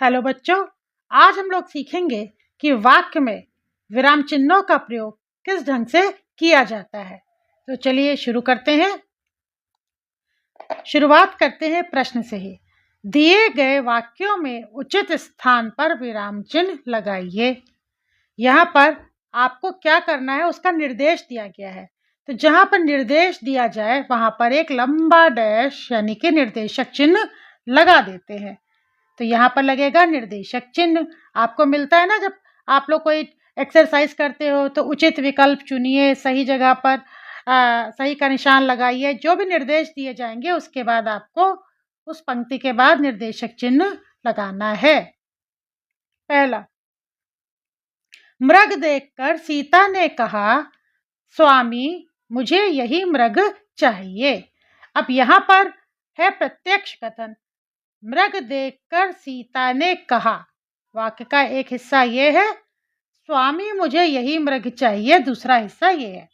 Hello बच्चों, आज हम लोग सीखेंगे कि वाक्य में विराम चिन्हों का प्रयोग किस ढंग से किया जाता है। तो चलिए शुरू करते हैं। शुरुआत करते हैं प्रश्न से ही। दिए गए वाक्यों में उचित स्थान पर विराम चिन्ह लगाइए। यहाँ पर आपको क्या करना है उसका निर्देश दिया गया है। तो जहाँ पर निर्देश दिया जाए वहाँ पर एक लंबा डैश यानी कि निर्देशक चिन्ह लगा देते हैं। तो यहाँ पर लगेगा निर्देशक चिन्ह। आपको मिलता है ना, जब आप लोग कोई एक्सरसाइज करते हो तो उचित विकल्प चुनिए, सही जगह पर सही का निशान लगाइए। जो भी निर्देश दिए जाएंगे उसके बाद आपको उस पंक्ति के बाद निर्देशक चिन्ह लगाना है। पहला, मृग देखकर सीता ने कहा, स्वामी मुझे यही मृग चाहिए। अब यहाँ पर है प्रत्यक्ष कथन। मृग देखकर सीता ने कहा, वाक्य का एक हिस्सा ये है स्वामी मुझे यही मृग चाहिए, दूसरा हिस्सा ये है।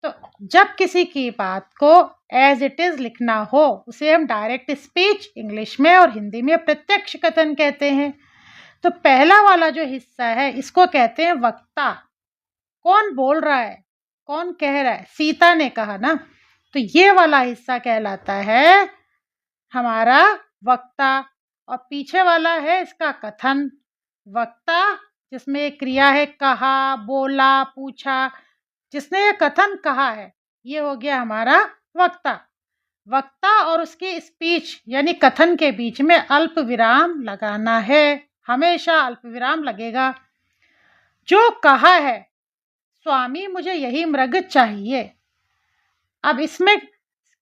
तो जब किसी की बात को एज इट इज लिखना हो उसे हम डायरेक्ट स्पीच इंग्लिश में और हिंदी में प्रत्यक्ष कथन कहते हैं। तो पहला वाला जो हिस्सा है इसको कहते हैं वक्ता। कौन बोल रहा है, कौन कह रहा है? सीता ने कहा ना, तो ये वाला हिस्सा कहलाता है हमारा वक्ता। और पीछे वाला है इसका कथन। वक्ता जिसमें एक क्रिया है कहा, बोला, पूछा, जिसने ये कथन कहा है ये हो गया हमारा वक्ता। वक्ता और उसकी स्पीच यानी कथन के बीच में अल्प विराम लगाना है, हमेशा अल्प विराम लगेगा। जो कहा है स्वामी मुझे यही मृग चाहिए, अब इसमें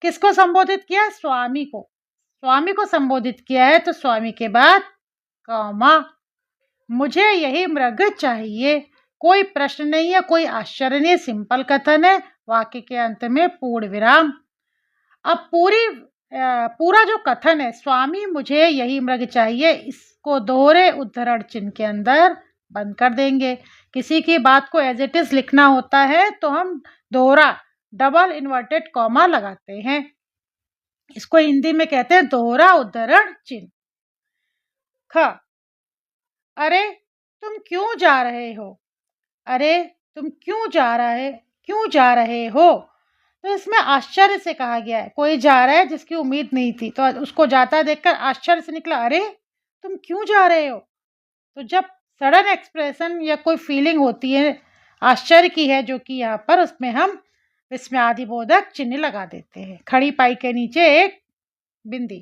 किसको संबोधित किया? स्वामी को। स्वामी को संबोधित किया है तो स्वामी के बाद कॉमा, मुझे यही मृग चाहिए। कोई प्रश्न नहीं है, कोई आश्चर्य नहीं, सिंपल कथन है। वाक्य के अंत में पूर्ण विराम। अब पूरा जो कथन है स्वामी मुझे यही मृग चाहिए, इसको दोहरे उद्धरण चिन्ह के अंदर बंद कर देंगे। किसी की बात को एज इट इज लिखना होता है तो हम दोहरा डबल इन्वर्टेड कॉमा लगाते हैं। इसको हिंदी में कहते हैं दोहरा उद्धरण चिन्ह। ख, अरे तुम क्यों जा रहे हो? अरे तुम क्यों जा रहे हो? तो इसमें आश्चर्य से कहा गया है। कोई जा रहा है जिसकी उम्मीद नहीं थी तो उसको जाता देखकर आश्चर्य से निकला, अरे तुम क्यों जा रहे हो? तो जब सडन एक्सप्रेशन या कोई फीलिंग होती है आश्चर्य की है जो कि यहाँ पर, उसमें हम विस्मयादिबोधक चिन्ह लगा देते हैं। खड़ी पाई के नीचे एक बिंदी।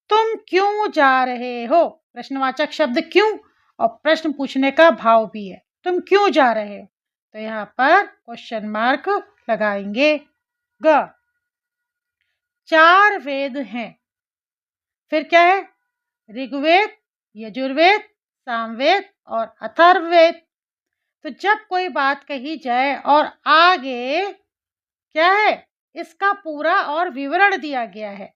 तुम क्यों जा रहे हो? प्रश्नवाचक शब्द क्यों और प्रश्न पूछने का भाव भी है। तुम क्यों जा रहे हो? तो यहाँ पर क्वेश्चन मार्क लगाएंगे। ग, 4 वेद हैं। फिर क्या है? ऋग्वेद, यजुर्वेद, सामवेद और अथर्ववेद। तो जब कोई बात कही जाए और आगे क्या है, इसका पूरा और विवरण दिया गया है,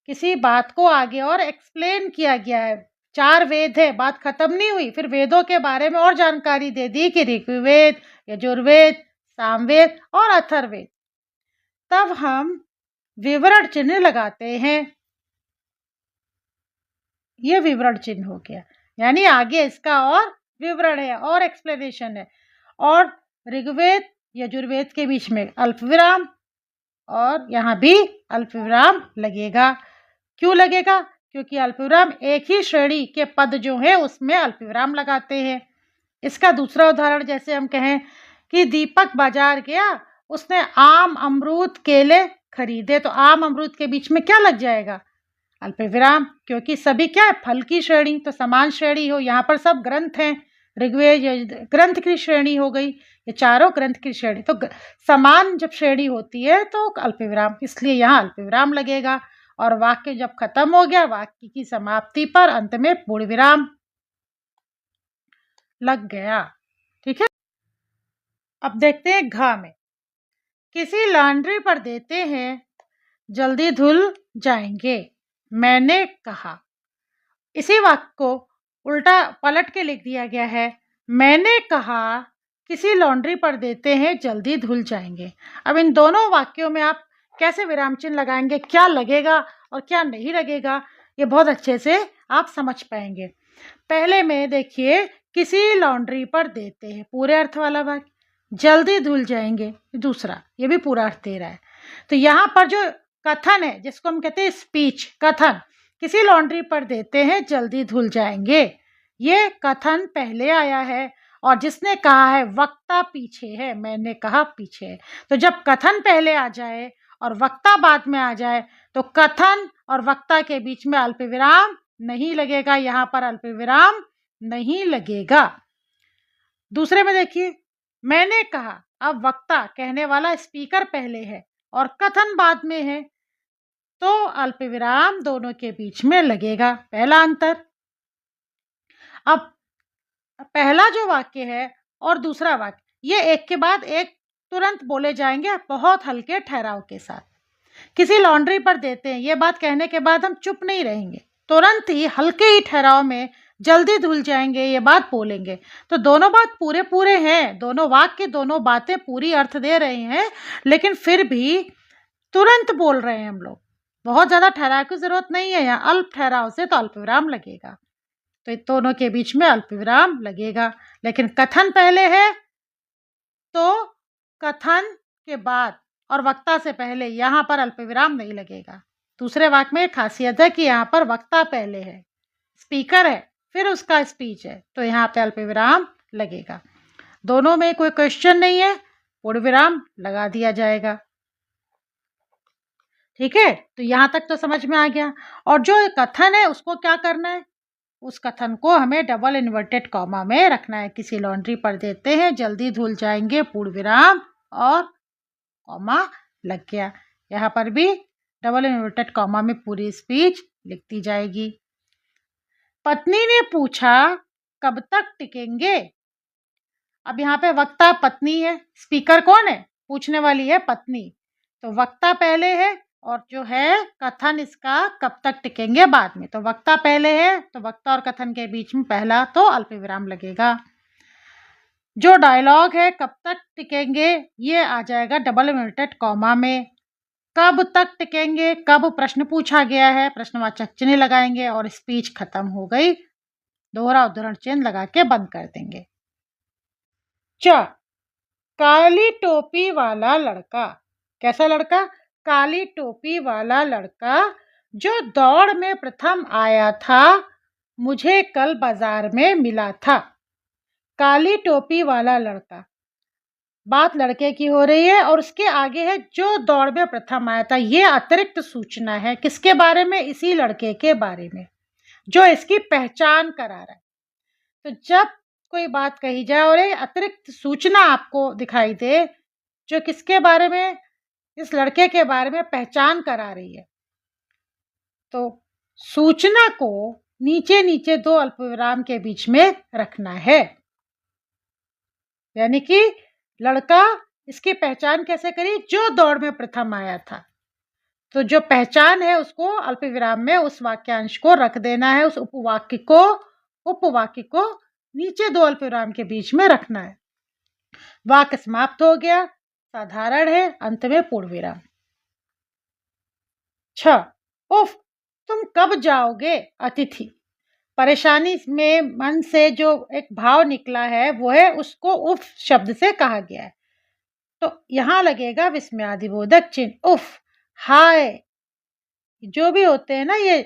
किसी बात को आगे और एक्सप्लेन किया गया है। 4 वेद है, बात खत्म नहीं हुई, फिर वेदों के बारे में और जानकारी दे दी कि ऋग्वेद, यजुर्वेद, सामवेद और अथर्ववेद, तब हम विवरण चिन्ह लगाते हैं। ये विवरण चिन्ह हो गया, यानी आगे इसका और विवरण है और एक्सप्लेनेशन है। और ऋग्वेद यजुर्वेद के बीच में अल्प विराम और यहाँ भी अल्प विराम लगेगा। क्यों लगेगा? क्योंकि अल्पविराम एक ही श्रेणी के पद जो है उसमें अल्पविराम लगाते हैं। इसका दूसरा उदाहरण जैसे हम कहें कि दीपक बाजार गया, उसने आम, अमरूद, केले खरीदे, तो आम अमरूद के बीच में क्या लग जाएगा? अल्पविराम, क्योंकि सभी क्या है, फल की श्रेणी, तो समान श्रेणी हो। यहाँ पर सब ग्रंथ हैं, ऋग्वेद ग्रंथ की श्रेणी हो गई, ये चारों ग्रंथ की श्रेणी। तो समान जब श्रेणी होती है तो अल्पविराम, इसलिए यहाँ अल्पविराम लगेगा। और वाक्य जब खत्म हो गया, वाक्य की समाप्ति पर अंत में पूर्ण विराम लग गया। ठीक है, अब देखते हैं घ में। किसी लॉन्ड्री पर देते हैं, जल्दी धुल जाएंगे, मैंने कहा। इसी वाक्य को उल्टा पलट के लिख दिया गया है। मैंने कहा किसी लॉन्ड्री पर देते हैं, जल्दी धुल जाएंगे। अब इन दोनों वाक्यों में आप कैसे विराम चिन्ह लगाएंगे, क्या लगेगा और क्या नहीं लगेगा, ये बहुत अच्छे से आप समझ पाएंगे। पहले में देखिए, किसी लॉन्ड्री पर देते हैं, पूरे अर्थ वाला वाक्य, जल्दी धुल जाएंगे दूसरा, ये भी पूरा अर्थ दे रहा है। तो यहाँ पर जो कथन है, जिसको हम कहते हैं स्पीच, कथन, किसी लॉन्ड्री पर देते हैं जल्दी धुल जाएंगे, ये कथन पहले आया है और जिसने कहा है वक्ता पीछे है, मैंने कहा पीछे है। तो जब कथन पहले आ जाए और वक्ता बाद में आ जाए तो कथन और वक्ता के बीच में अल्पविराम नहीं लगेगा, यहाँ पर अल्पविराम नहीं लगेगा। दूसरे में देखिए, मैंने कहा, अब वक्ता कहने वाला स्पीकर पहले है और कथन बाद में है, तो अल्पविराम दोनों के बीच में लगेगा, पहला अंतर। अब पहला जो वाक्य है और दूसरा वाक्य, ये एक के बाद एक तुरंत बोले जाएंगे बहुत हल्के ठहराव के साथ। किसी लॉन्ड्री पर देते हैं, ये बात कहने के बाद हम चुप नहीं रहेंगे, तुरंत ही हल्के ही ठहराव में जल्दी धुल जाएंगे ये बात बोलेंगे। तो दोनों बात पूरे पूरे हैं, दोनों वाक्य, दोनों बातें पूरी अर्थ दे रहे हैं, लेकिन फिर भी तुरंत बोल रहे हैं हम लोग, बहुत ज़्यादा ठहराव की जरूरत नहीं है। यहाँ अल्प ठहराव से तो अल्पविराम लगेगा, तो दोनों के बीच में अल्पविराम लगेगा। लेकिन कथन पहले है तो कथन के बाद और वक्ता से पहले यहाँ पर अल्पविराम नहीं लगेगा। दूसरे वाक्य में खासियत है कि यहाँ पर वक्ता पहले है, स्पीकर है, फिर उसका स्पीच है, तो यहाँ पे अल्पविराम लगेगा। दोनों में कोई क्वेश्चन नहीं है, पूर्ण विराम लगा दिया जाएगा। ठीक है, तो यहाँ तक तो समझ में आ गया। और जो कथन है उसको क्या करना है, उस कथन को हमें डबल इन्वर्टेड कॉमा में रखना है। किसी लॉन्ड्री पर देते हैं जल्दी धुल जाएंगे, पूर्ण विराम और कॉमा लग गया। यहाँ पर भी डबल इन्वर्टेड कॉमा में पूरी स्पीच लिख दी जाएगी। पत्नी ने पूछा कब तक टिकेंगे। अब यहाँ पे वक्ता पत्नी है, स्पीकर कौन है, पूछने वाली है पत्नी, तो वक्ता पहले है और जो है कथन इसका कब तक टिकेंगे बाद में। तो वक्ता पहले है तो वक्ता और कथन के बीच में पहला तो अल्पविराम लगेगा। जो डायलॉग है कब तक टिकेंगे, ये आ जाएगा डबल इन्वर्टेड कॉमा में। कब तक टिकेंगे, कब प्रश्न पूछा गया है, प्रश्नवाचक चिन्ह लगाएंगे और स्पीच खत्म हो गई, दोहरा उद्धरण चिन्ह लगा के बंद कर देंगे। काली टोपी वाला लड़का, कैसा लड़का, काली टोपी वाला लड़का जो दौड़ में प्रथम आया था, मुझे कल बाजार में मिला था। काली टोपी वाला लड़का, बात लड़के की हो रही है और उसके आगे है जो दौड़ में प्रथम आया था। ये अतिरिक्त सूचना है किसके बारे में, इसी लड़के के बारे में जो इसकी पहचान करा रहा है। तो जब कोई बात कही जाए और ये अतिरिक्त सूचना आपको दिखाई दे जो किसके बारे में, इस लड़के के बारे में पहचान करा रही है, तो सूचना को नीचे नीचे दो अल्पविराम के बीच में रखना है। यानी कि लड़का इसकी पहचान कैसे करी, जो दौड़ में प्रथम आया था, तो जो पहचान है उसको अल्पविराम में उस वाक्यांश को रख देना है, उस उपवाक्य को नीचे दो अल्पविराम के बीच में रखना है। वाक्य समाप्त हो गया, साधारण है, अंत में पूर्ण विराम। 6 उफ, तुम कब जाओगे अतिथि। परेशानी में मन से जो एक भाव निकला है वो है, उसको उफ शब्द से कहा गया है, तो यहाँ लगेगा विस्मयादिबोधक चिन्ह। उफ, हाय, जो भी होते हैं ना ये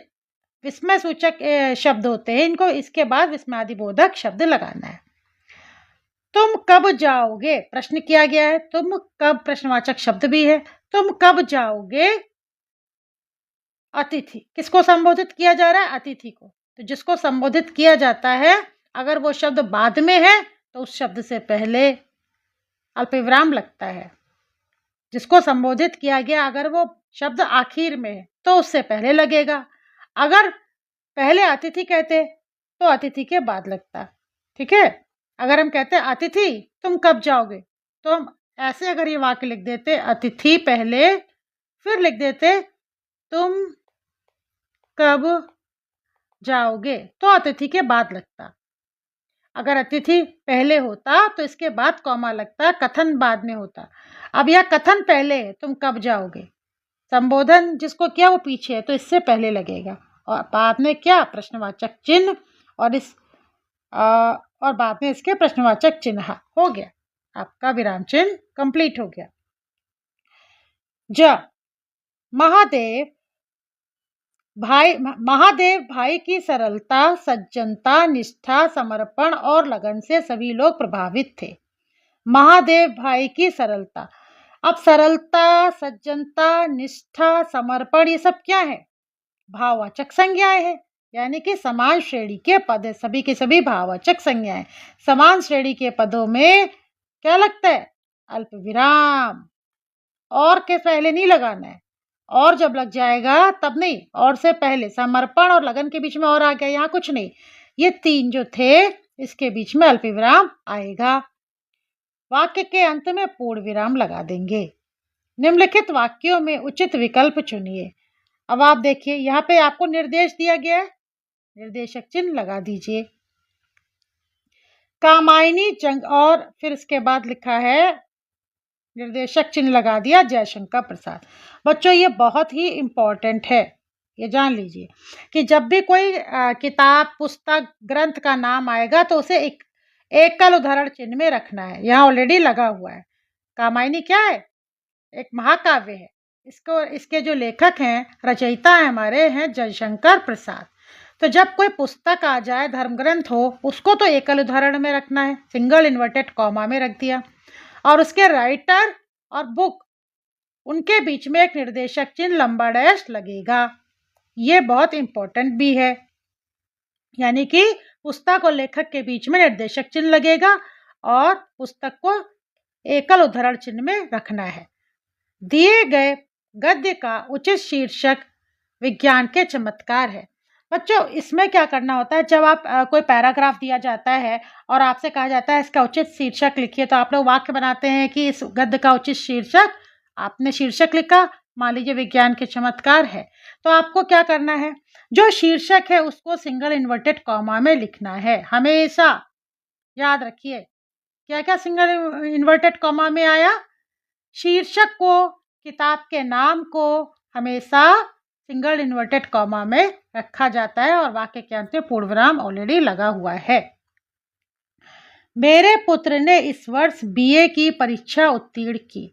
विस्मय सूचक शब्द होते हैं, इनको इसके बाद विस्मयादिबोधक शब्द लगाना है। तुम कब जाओगे, प्रश्न किया गया है, तुम कब प्रश्नवाचक शब्द भी है, तुम कब जाओगे अतिथि, किसको संबोधित किया जा रहा है, अतिथि को। तो जिसको संबोधित किया जाता है अगर वो शब्द बाद में है तो उस शब्द से पहले अल्पविराम लगता है। जिसको संबोधित किया गया अगर वो शब्द आखिर में है तो उससे पहले लगेगा। अगर पहले अतिथि कहते तो अतिथि के बाद लगता। ठीक है, अगर हम कहते अतिथि तुम कब जाओगे, तो हम ऐसे अगर ये वाक्य लिख देते, अतिथि पहले, फिर लिख देते तुम कब जाओगे, तो अतिथि के बाद लगता। अगर अतिथि पहले होता तो इसके बाद कॉमा लगता, कथन बाद में होता। अब यह कथन पहले है, तुम कब जाओगे, संबोधन जिसको किया वो पीछे है तो इससे पहले लगेगा। और बाद में क्या, प्रश्नवाचक चिन्ह, और बाद में इसके प्रश्नवाचक चिन्ह। हो गया, आपका विराम चिन्ह कंप्लीट हो गया। जब महादेव भाई की सरलता, सज्जनता, निष्ठा, समर्पण और लगन से सभी लोग प्रभावित थे। महादेव भाई की सरलता, अब सरलता, सज्जनता, निष्ठा, समर्पण ये सब क्या है, भाववाचक संज्ञाएं हैं, यानी कि समान श्रेणी के पद है, सभी के सभी भाववाचक संज्ञाएं। समान श्रेणी के पदों में क्या लगता है, अल्प विराम, और के पहले नहीं लगाना है, और जब लग जाएगा तब नहीं, और से पहले। समर्पण और लगन के बीच में और आ गया, यहाँ कुछ नहीं, ये तीन जो थे इसके बीच में अल्प विराम आएगा। वाक्य के अंत में पूर्ण विराम लगा देंगे। निम्नलिखित वाक्यों में उचित विकल्प चुनिए। अब आप देखिए, यहाँ पे आपको निर्देश दिया गया है, निर्देशक चिन्ह लगा दीजिए। कामायनी जंग, और फिर इसके बाद लिखा है निर्देशक चिन्ह लगा दिया, जयशंकर प्रसाद। बच्चों ये बहुत ही इम्पोर्टेंट है, ये जान लीजिए कि जब भी कोई किताब, पुस्तक, ग्रंथ का नाम आएगा तो उसे एक एकल उदाहरण चिन्ह में रखना है। यहाँ ऑलरेडी लगा हुआ है। कामायनी क्या है, एक महाकाव्य है। इसके जो लेखक हैं, रचयिता है हमारे, हैं जयशंकर प्रसाद। तो जब कोई पुस्तक आ जाए, धर्म ग्रंथ हो, उसको तो एकल उदाहरण में रखना है, सिंगल इन्वर्टेड कॉमा में रख दिया, और उसके राइटर और बुक, उनके बीच में एक निर्देशक चिन्ह लंबा डैश लगेगा। ये बहुत इंपॉर्टेंट भी है, यानी कि पुस्तक और लेखक के बीच में निर्देशक चिन्ह लगेगा और पुस्तक को एकल उद्धरण चिन्ह में रखना है। दिए गए गद्य का उचित शीर्षक विज्ञान के चमत्कार है। बच्चों इसमें क्या करना होता है, जब आप कोई पैराग्राफ दिया जाता है और आपसे कहा जाता है इसका उचित शीर्षक लिखिए, तो आप लोग वाक्य बनाते हैं कि इस गद्य का उचित शीर्षक, आपने शीर्षक लिखा, मान लीजिए विज्ञान के चमत्कार है, तो आपको क्या करना है, जो शीर्षक है उसको सिंगल इन्वर्टेड कॉमा में लिखना है। हमेशा याद रखिए, क्या क्या सिंगल इन्वर्टेड कॉमा में आया, शीर्षक को, किताब के नाम को हमेशा सिंगल इन्वर्टेड कॉमा में रखा जाता है और वाक्य के अंत में पूर्ण विराम ऑलरेडी लगा हुआ है। मेरे पुत्र ने इस वर्ष बीए की परीक्षा उत्तीर्ण की,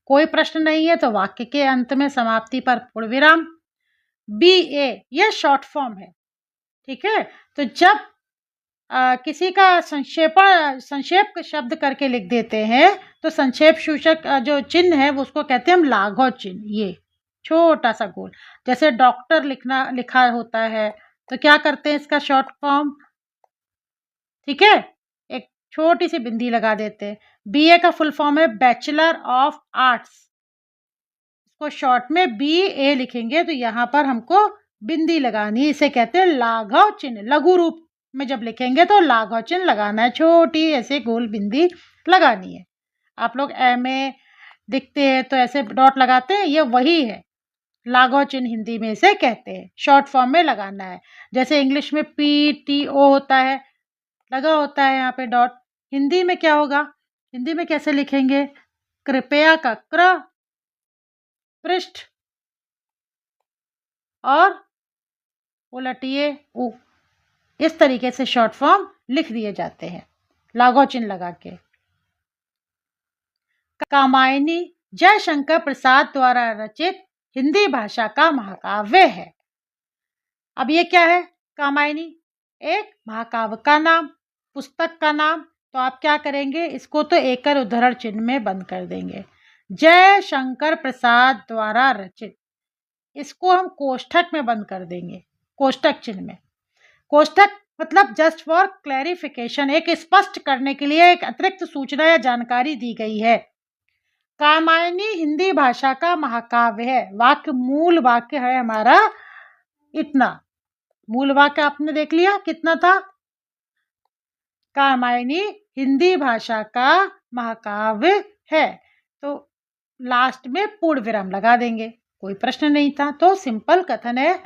कोई प्रश्न नहीं है तो वाक्य के अंत में समाप्ति पर पूर्ण विराम। बीए यह शॉर्ट फॉर्म है, ठीक है। तो जब किसी का संक्षेप शब्द करके लिख देते हैं तो संक्षेप सूचक जो चिन्ह है वो उसको कहते हैं हम लाघव चिन्ह। ये छोटा सा गोल, जैसे डॉक्टर लिखा होता है तो क्या करते हैं, इसका शॉर्ट फॉर्म, ठीक है, एक छोटी सी बिंदी लगा देते हैं। बीए का फुल फॉर्म है बैचलर ऑफ आर्ट्स, इसको शॉर्ट में बीए लिखेंगे तो यहाँ पर हमको बिंदी लगानी, इसे कहते हैं लाघव चिन्ह। लघु रूप में जब लिखेंगे तो लाघव चिन्ह लगाना है, छोटी ऐसे गोल बिंदी लगानी है। आप लोग एमए दिखते हैं तो ऐसे डॉट लगाते हैं, ये वही है, लाघव चिन्ह हिंदी में इसे कहते हैं, शॉर्ट फॉर्म में लगाना है। जैसे इंग्लिश में PTO होता है, लगा होता है यहाँ पे डॉट, हिंदी में क्या होगा, हिंदी में कैसे लिखेंगे, कृपया का क्र, पृष्ठ और उलटिए उ, इस तरीके से शॉर्ट फॉर्म लिख दिए जाते हैं लाघव चिन्ह लगा के। कामायनी जयशंकर प्रसाद द्वारा रचित हिंदी भाषा का महाकाव्य है। अब ये क्या है, कामायनी एक महाकाव्य का नाम, पुस्तक का नाम, तो आप क्या करेंगे, इसको तो एकल उद्धरण चिन्ह में बंद कर देंगे। जयशंकर प्रसाद द्वारा रचित, इसको हम कोष्ठक में बंद कर देंगे, कोष्ठक चिन्ह में। कोष्ठक मतलब जस्ट फॉर क्लैरिफिकेशन, एक स्पष्ट करने के लिए एक अतिरिक्त सूचना या जानकारी दी गई है। कामायनी हिंदी भाषा का महाकाव्य है। वाक्य, मूल वाक्य है हमारा इतना, मूल वाक्य आपने देख लिया कितना था, कामायनी हिंदी भाषा का महाकाव्य है, तो लास्ट में पूर्ण विराम लगा देंगे, कोई प्रश्न नहीं था तो सिंपल कथन है,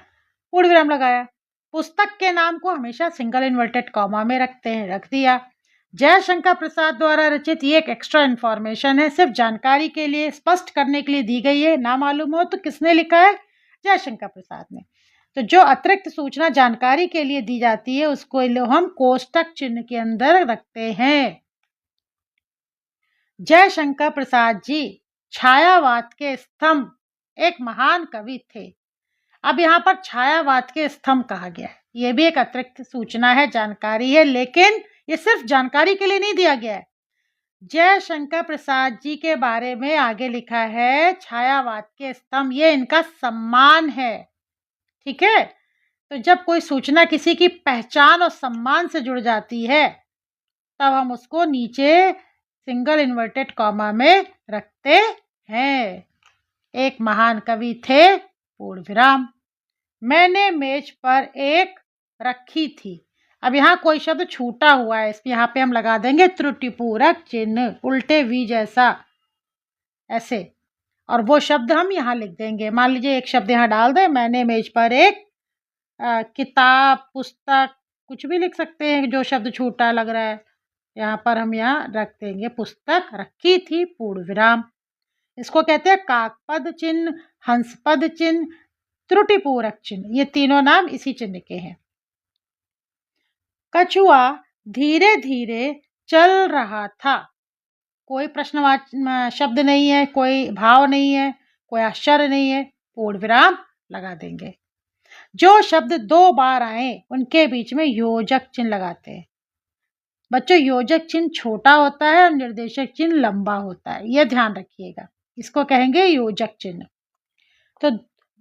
पूर्ण विराम लगाया। पुस्तक के नाम को हमेशा सिंगल इन्वर्टेड कॉमा में रखते हैं, रख दिया। जयशंकर प्रसाद द्वारा रचित, ये एक एक्स्ट्रा इन्फॉर्मेशन है, सिर्फ जानकारी के लिए, स्पष्ट करने के लिए दी गई है, ना मालूम हो तो किसने लिखा है, जयशंकर प्रसाद ने। तो जो अतिरिक्त सूचना जानकारी के लिए दी जाती है उसको हम कोष्टक चिन्ह के अंदर रखते हैं। जयशंकर प्रसाद जी छायावाद के स्तंभ एक महान कवि थे। अब यहाँ पर छायावाद के स्तंभ कहा गया है, ये भी एक अतिरिक्त सूचना है, जानकारी है, लेकिन ये सिर्फ जानकारी के लिए नहीं दिया गया है। जयशंकर प्रसाद जी के बारे में आगे लिखा है छायावाद के स्तंभ, ये इनका सम्मान है। ठीक है, तो जब कोई सूचना किसी की पहचान और सम्मान से जुड़ जाती है तब हम उसको नीचे सिंगल इन्वर्टेड कॉमा में रखते हैं। एक महान कवि थे, पूर्ण विराम। मैंने मेज पर एक रखी थी। अब यहाँ कोई शब्द छूटा हुआ है, इस यहाँ पे हम लगा देंगे त्रुटिपूरक चिन्ह, उल्टे वी जैसा, ऐसे, और वो शब्द हम यहाँ लिख देंगे। मान लीजिए एक शब्द यहाँ डाल दें, मैंने मेज पर एक किताब, पुस्तक, कुछ भी लिख सकते हैं जो शब्द छूटा लग रहा है, यहाँ पर हम यहाँ रख देंगे पुस्तक रखी थी, पूर्ण विराम। इसको कहते हैं काकपद चिन्ह, हंसपद चिन्ह, त्रुटिपूरक चिन्ह, ये तीनों नाम इसी चिन्ह के हैं। कछुआ धीरे धीरे चल रहा था। कोई प्रश्नवाचक शब्द नहीं है, कोई भाव नहीं है, कोई आश्चर्य नहीं है, पूर्ण विराम लगा देंगे। जो शब्द दो बार आए उनके बीच में योजक चिन्ह लगाते हैं। बच्चों, योजक चिन्ह छोटा होता है और निर्देशक चिन्ह लंबा होता है, यह ध्यान रखिएगा, इसको कहेंगे योजक चिन्ह। तो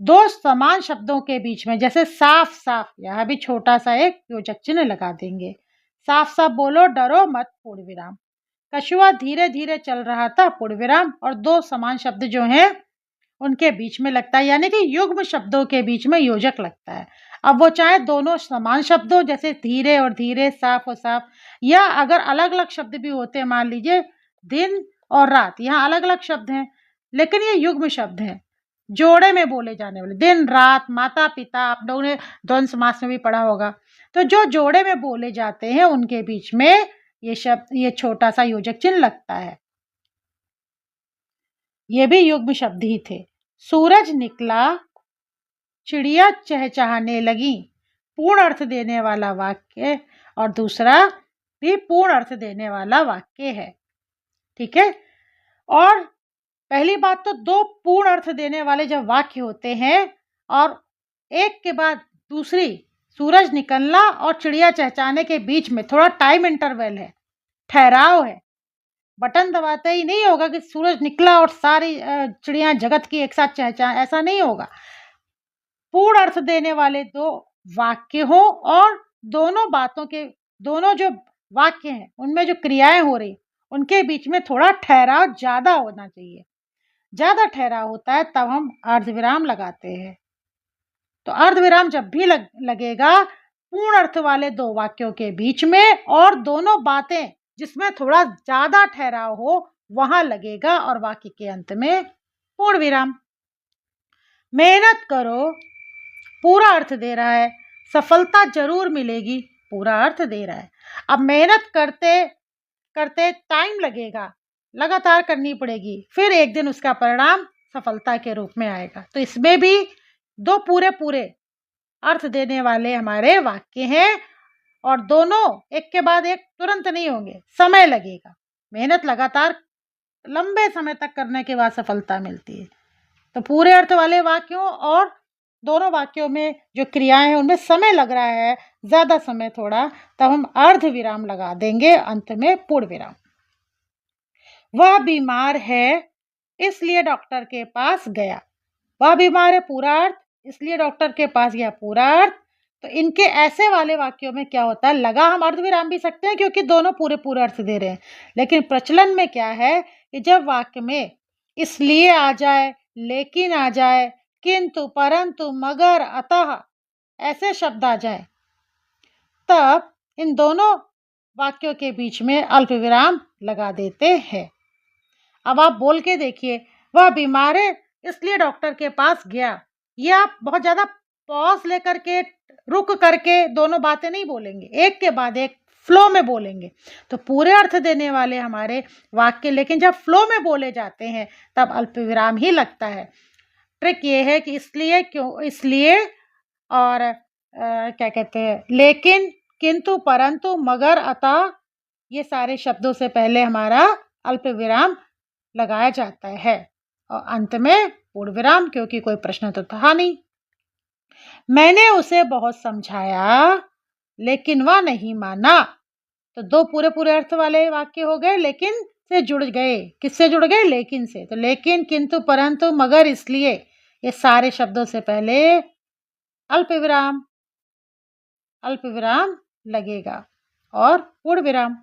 दो समान शब्दों के बीच में, जैसे साफ साफ, यहाँ भी छोटा सा एक योजक चिन्ह लगा देंगे। साफ साफ बोलो, डरो मत, पूर्ण विराम। कछुआ धीरे धीरे चल रहा था, पूर्ण विराम, और दो समान शब्द जो हैं उनके बीच में लगता है, यानी कि युग्म शब्दों के बीच में योजक लगता है। अब वो चाहे दोनों समान शब्द हो, जैसे धीरे और धीरे, साफ और साफ, या अगर अलग अलग शब्द भी होते हैं, मान लीजिए दिन और रात, यहाँ अलग अलग शब्द हैं लेकिन ये युग्म शब्द हैं, जोड़े में बोले जाने वाले। दिन रात, माता पिता, आप लोगों ने द्वंद्व समास में भी पढ़ा होगा। तो जो जोड़े में बोले जाते हैं उनके बीच में ये शब्द, ये छोटा सा योजक चिन्ह लगता है। ये भी युग्म शब्द ही थे। सूरज निकला, चिड़िया चहचहाने लगी, पूर्ण अर्थ देने वाला वाक्य, और दूसरा भी पूर्ण अर्थ देने वाला वाक्य है। ठीक है, और पहली बात तो दो पूर्ण अर्थ देने वाले जब वाक्य होते हैं और एक के बाद दूसरी, सूरज निकलना और चिड़िया चहचहाने के बीच में थोड़ा टाइम इंटरवल है, ठहराव है। बटन दबाते ही नहीं होगा कि सूरज निकला और सारी चिड़िया जगत की एक साथ चहचहा, ऐसा नहीं होगा। पूर्ण अर्थ देने वाले दो वाक्य हो और दोनों बातों के, दोनों जो वाक्य हैं उनमें जो क्रियाएं हो रही उनके बीच में थोड़ा ठहराव ज्यादा होना चाहिए। ज्यादा ठहराव होता है तब हम अर्धविराम लगाते हैं। तो अर्धविराम जब भी लगेगा पूर्ण अर्थ वाले दो वाक्यों के बीच में और दोनों बातें जिसमें थोड़ा ज्यादा ठहराव हो वहां लगेगा, और वाक्य के अंत में पूर्ण विराम। मेहनत करो, पूरा अर्थ दे रहा है, सफलता जरूर मिलेगी, पूरा अर्थ दे रहा है। अब मेहनत करते करते टाइम लगेगा, लगातार करनी पड़ेगी, फिर एक दिन उसका परिणाम सफलता के रूप में आएगा। तो इसमें भी दो पूरे पूरे अर्थ देने वाले हमारे वाक्य हैं और दोनों एक के बाद एक तुरंत नहीं होंगे, समय लगेगा। मेहनत लगातार लंबे समय तक करने के बाद सफलता मिलती है। तो पूरे अर्थ वाले वाक्यों और दोनों वाक्यों में जो क्रियाएं हैं उनमें समय लग रहा है, ज्यादा समय थोड़ा, तब हम अर्ध विराम लगा देंगे, अंत में पूर्ण विराम। वह बीमार है इसलिए डॉक्टर के पास गया। वह बीमार है पूरा अर्थ, इसलिए डॉक्टर के पास गया, पूरा अर्थ। तो इनके ऐसे वाले वाक्यों में क्या होता है, लगा हम अर्ध विराम भी सकते हैं क्योंकि दोनों पूरे पूरे अर्थ दे रहे हैं। लेकिन प्रचलन में क्या है कि जब वाक्य में इसलिए आ जाए, लेकिन आ जाए, किंतु, परंतु, मगर, अतः ऐसे शब्द आ जाए तब इन दोनों वाक्यों के बीच में अल्प विराम लगा देते हैं। अब आप बोल के देखिए, वह बीमार है इसलिए डॉक्टर के पास गया। ये आप बहुत ज्यादा पॉज लेकर के, रुक करके दोनों बातें नहीं बोलेंगे, एक के बाद एक फ्लो में बोलेंगे। तो पूरे अर्थ देने वाले हमारे वाक्य लेकिन जब फ्लो में बोले जाते हैं तब अल्प विराम ही लगता है। ट्रिक ये है कि इसलिए क्यों, इसलिए और क्या कहते हैं, लेकिन, किंतु, परंतु, मगर, अतः, ये सारे शब्दों से पहले हमारा अल्प विराम लगाया जाता है और अंत में पूर्ण विराम, क्योंकि कोई प्रश्न तो था नहीं। मैंने उसे बहुत समझाया लेकिन वह नहीं माना। तो दो पूरे पूरे अर्थ वाले वाक्य हो गए, लेकिन से जुड़ गए। किससे जुड़ गए? लेकिन से। तो लेकिन, किंतु, परंतु, मगर, इसलिए, ये सारे शब्दों से पहले अल्प विराम लगेगा और पूर्ण विराम।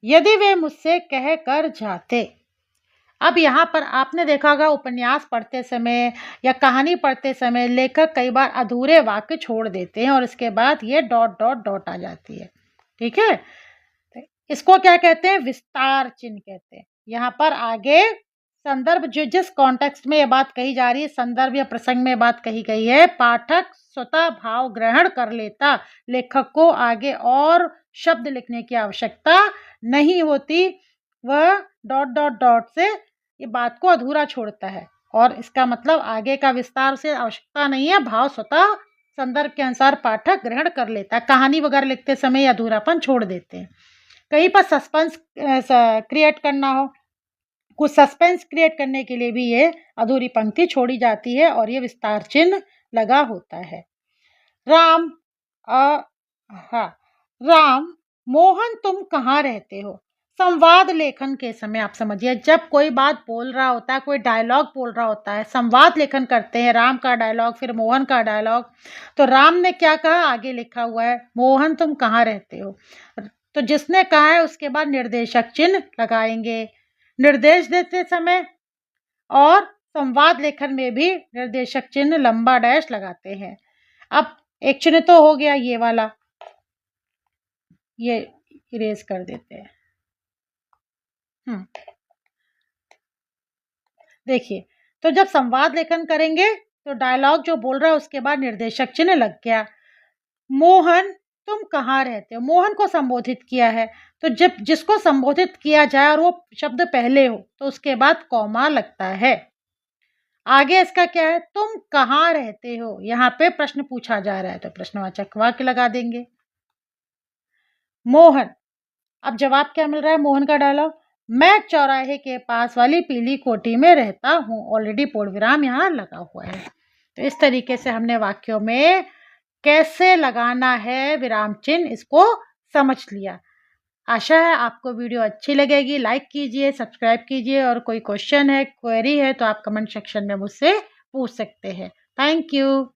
यदि वे मुझसे कह कर जाते। अब यहाँ पर आपने देखा होगा उपन्यास पढ़ते समय या कहानी पढ़ते समय लेखक कई बार अधूरे वाक्य छोड़ देते हैं और इसके बाद ये डॉट डॉट डॉट आ जाती है। ठीक है, तो इसको क्या कहते हैं? विस्तार चिन्ह कहते हैं। यहाँ पर आगे संदर्भ, जो जिस कॉन्टेक्स्ट में ये बात कही जा रही है, संदर्भ या प्रसंग में बात कही गई है, पाठक स्वतः भाव ग्रहण कर लेता, लेखक को आगे और शब्द लिखने की आवश्यकता नहीं होती। वह डॉट डॉट डॉट से ये बात को अधूरा छोड़ता है और इसका मतलब आगे का विस्तार से आवश्यकता नहीं है, भाव स्वतः संदर्भ के अनुसार पाठक ग्रहण कर लेता है। कहानी वगैरह लिखते समय अधूरापन छोड़ देते हैं। कहीं पर सस्पेंस क्रिएट करना हो, कुछ सस्पेंस क्रिएट करने के लिए भी ये अधूरी पंक्ति छोड़ी जाती है और ये विस्तार चिन्ह लगा होता है। राम, राम, मोहन, तुम कहाँ रहते हो? संवाद लेखन के समय आप समझिए, जब कोई बात बोल रहा होता है, कोई डायलॉग बोल रहा होता है, संवाद लेखन करते हैं, राम का डायलॉग फिर मोहन का डायलॉग, तो राम ने क्या कहा? आगे लिखा हुआ है, मोहन तुम कहाँ रहते हो। तो जिसने कहा है उसके बाद निर्देशक चिन्ह लगाएंगे निर्देश देते समय, और संवाद लेखन में भी निर्देशक चिन्ह लंबा डैश लगाते हैं। अब एक चिन्ह तो हो गया ये वाला, ये इरेज कर देते हैं। देखिए, तो जब संवाद लेखन करेंगे तो डायलॉग जो बोल रहा है उसके बाद निर्देशक चिन्ह लग गया। मोहन, तुम कहाँ रहते हो? मोहन को संबोधित किया है, तो जब जिसको संबोधित किया जाए और वो शब्द पहले हो तो उसके बाद कॉमा लगता है। आगे इसका क्या है? तुम कहाँ रहते हो, यहाँ पे प्रश्न पूछा जा रहा है तो प्रश्नवाचक वाक्य लगा देंगे। मोहन, अब जवाब क्या मिल रहा है? मोहन का डायलॉग, मैं चौराहे के पास वाली पीली कोठी में रहता हूँ। ऑलरेडी पूर्ण विराम यहाँ लगा हुआ है। तो इस तरीके से हमने वाक्यों में कैसे लगाना है विराम चिन्ह, इसको समझ लिया। आशा है आपको वीडियो अच्छी लगेगी। लाइक कीजिए, सब्सक्राइब कीजिए और कोई क्वेश्चन है, क्वेरी है तो आप कमेंट सेक्शन में मुझसे पूछ सकते हैं। Thank you.